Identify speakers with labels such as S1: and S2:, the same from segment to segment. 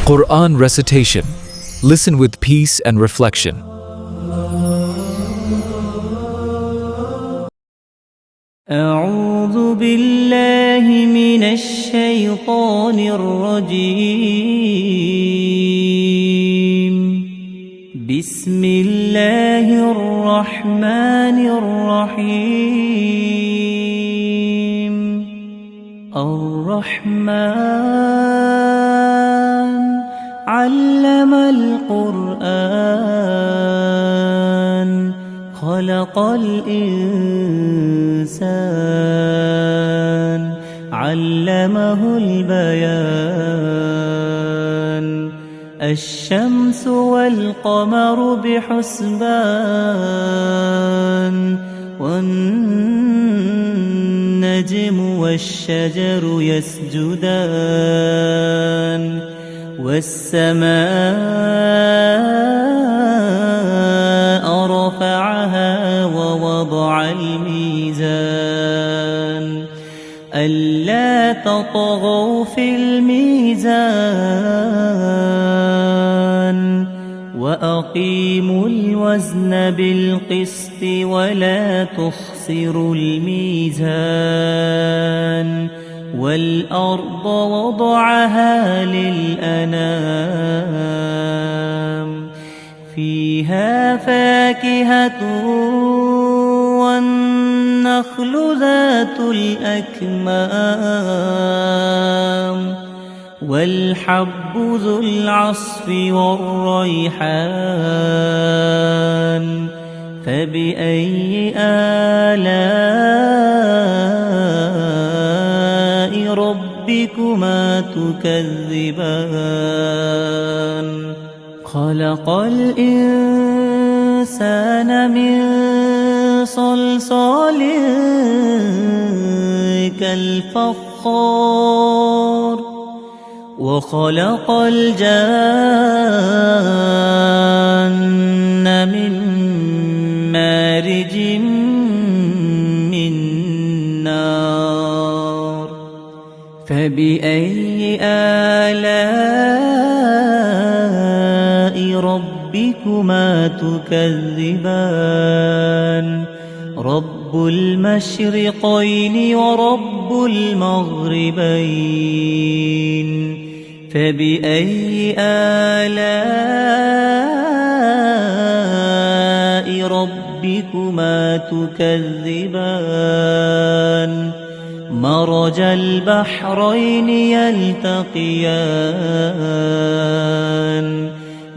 S1: Quran recitation. Listen with peace and reflection.
S2: أعوذ بالله من الشيطان الرجيم. بسم الله الرحمن الرحيم. الرحمن علم القرآن خلق الإنسان علمه البيان. الشمس والقمر بحسبان والنجم والشجر يسجدان. والسماء رفعها ووضع الميزان ألا تطغوا في الميزان وأقيموا الوزن بالقسط ولا تخسروا الميزان. والأرض وضعها للأنام فيها فاكهة والنخل ذات الأكمام والحب ذو العصف والريحان. فبأي آلاء ربكما تكذبان؟ خلق الإنسان من صلصال كالفخار وخلق الجان من مارج من نار. فبأي آلاء ربكما تكذبان؟ رب المشرقين ورب المغربين. فبأي آلاء ربكما تكذبان؟ مرج البحرين يلتقيان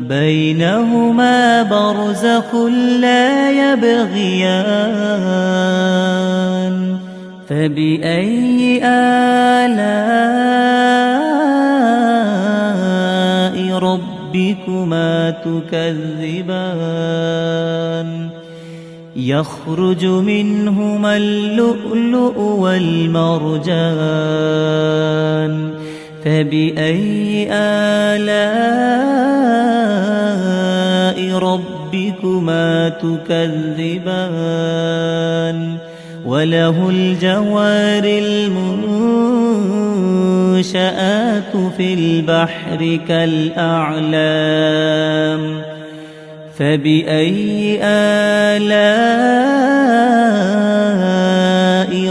S2: بينهما برزخ لا يبغيان. فبأي آلاء ربكما تكذبان؟ يخرج منهما اللؤلؤ والمرجان. فبأي آلاء ربكما تكذبان؟ وله الجوار المنشآت في البحر كالأعلام. فبأي آلاء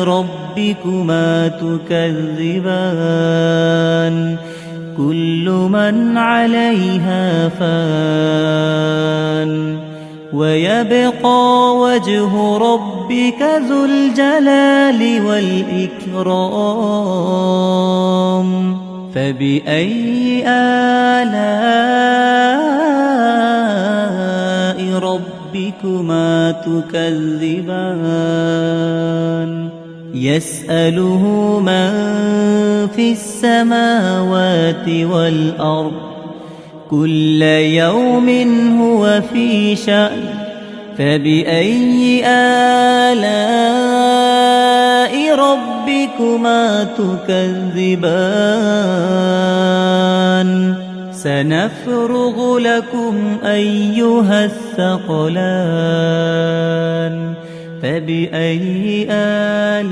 S2: ربكما تكذبان؟ كل من عليها فان ويبقى وجه ربك ذو الجلال والإكرام. فبأي آلاء ربكما تكذبان؟ يسأله من في السماوات والأرض كل يوم هو في شأن. فبأي آلاء ربكما تكذبان؟ سنفرغ لكم أيها الثقلان. فبأي آلاء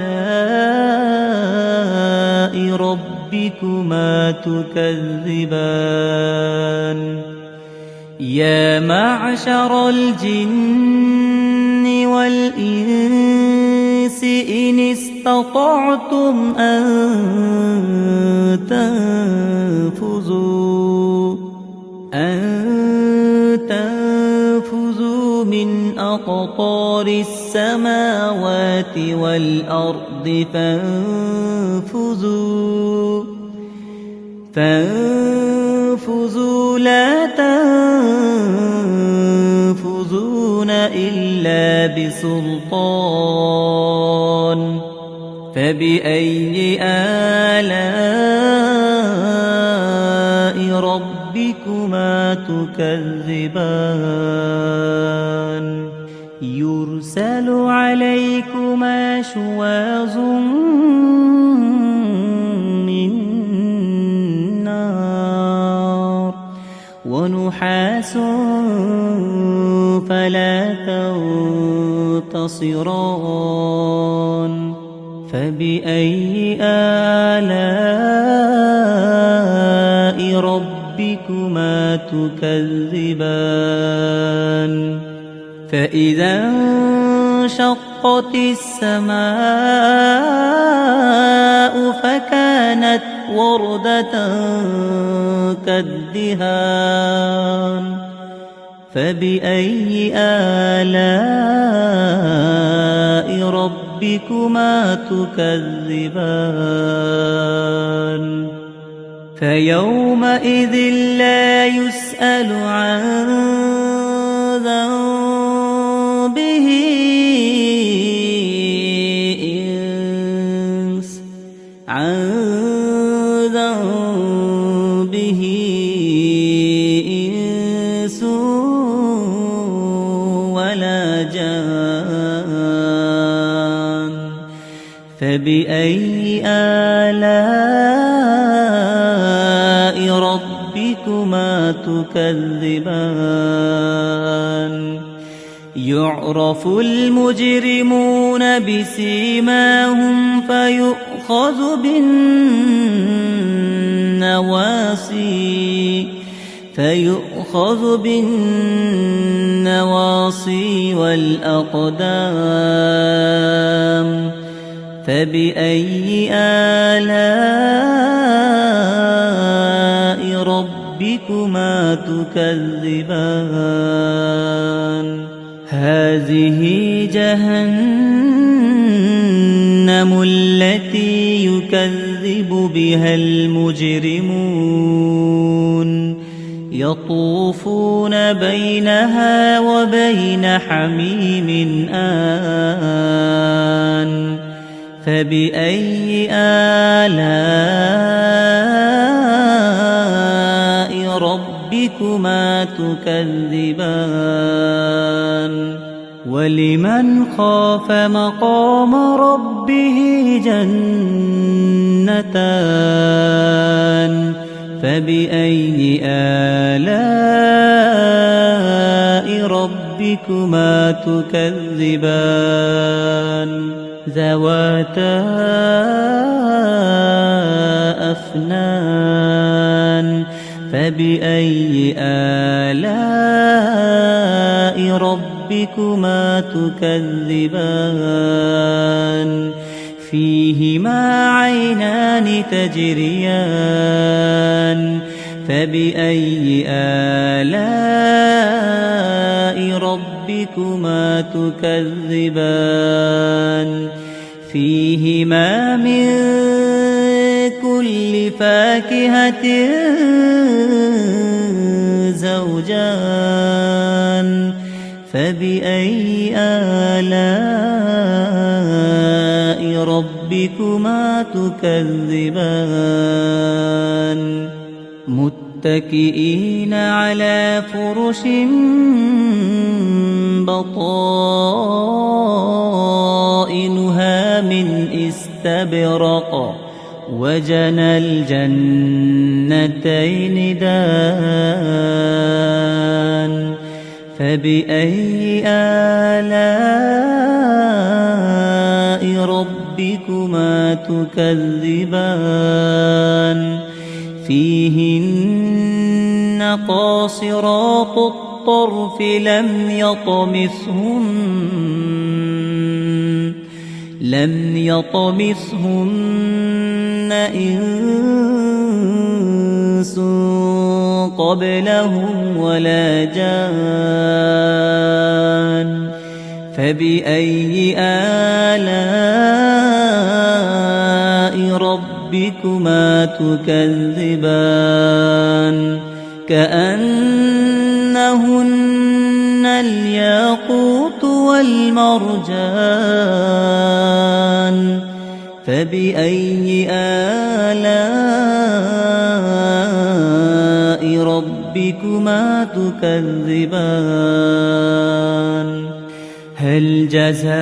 S2: ربكما تكذبان؟ يا معشر الجن والإنس إن استطعتم أن تنفذوا من أقطار السماوات والأرض فانفذوا لا تنفذون إلا بسلطان فبأي آلاء ربكما تكذبان يرسل عليكما شواظ من نار ونحاس فلا تنتصران فبأي آلاء ربكما تكذبان فإذا انشقت السماء فكانت وردة كالدهان فبأي آلاء ربكما تكذبان فيومئذ لا يسأل عن ذنبه إنس ولا جان فبأي آلاء ربكما تكذبان يعرف المجرمون بسيماهم فيؤخذ بالنواصي والأقدام فبأي آلاء ربكما تكذبان هذه جهنم التي يكذب بها المجرمون يطوفون بينها وبين حميم آن فبأي آلاء ربكما تكذبان ولمن خاف مقام ربه جنتان فبأي آلاء ربكما تكذبان ذواتا أفنان فبأي آلاء ربكما تكذبان فيهما عينان تجريان فبأي آلاء ربكما تكذبان فيهما من كل فاكهة زوجان فبأي آلاء ربكما تكذبان متكئين على فرش بطائنها من استبرق وجنى الجنتين دان فبأي آلاء ربكما تكذبان فيهن قاصرات الطرف لم يطمثهن إنس قبلهم ولا جان فبأي آلاء ربكما تكذبان كأنهن الياقوت والمرجان فبأي آلاء ربكما تكذبان هل جزاء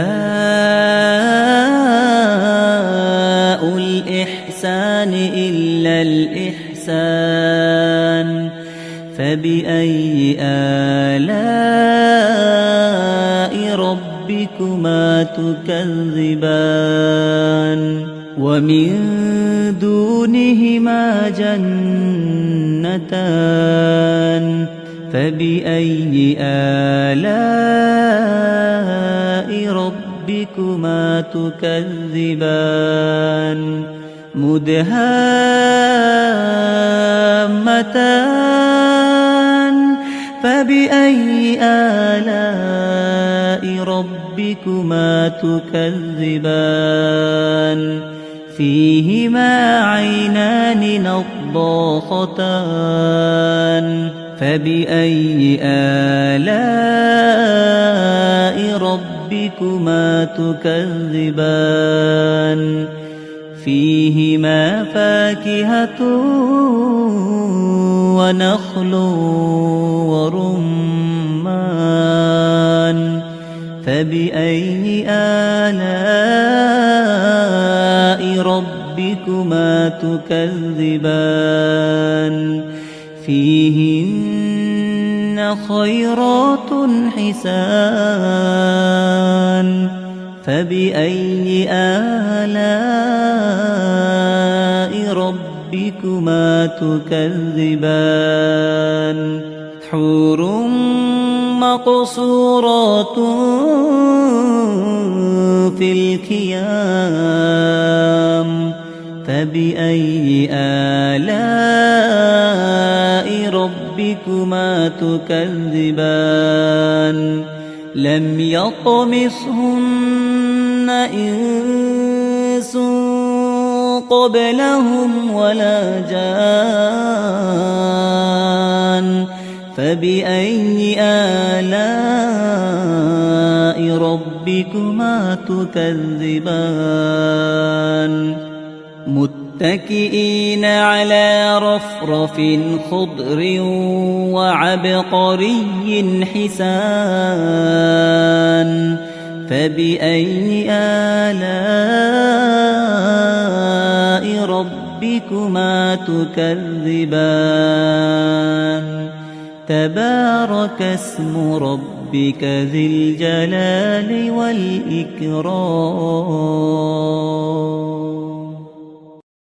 S2: الإحسان إلا الإحسان فبأي آلاء ربكما تكذبان ومن دونهما جنتان فبأي آلاء ربكما تكذبان مدهامتان فبأي آلاء ربكما تكذبان فيهما عينان نضاختان فبأي آلاء ربكما تكذبان فيهما فاكهة ونخل ورمان فبأي آلاء ربكما تكذبان فيهن خيرات حسان فبأي آلاء ربكما تكذبان حور مقصورات في الخيام فبأي آلاء ربكما تكذبان لم يطمثهن إنس قبلهم ولا جان فبأي آلاء ربكما تكذبان متكئين على رفرف خضر وعبقري حسان فبأي آلاء ربكما تكذبان تبارك اسم ربك ذي الجلال والإكرام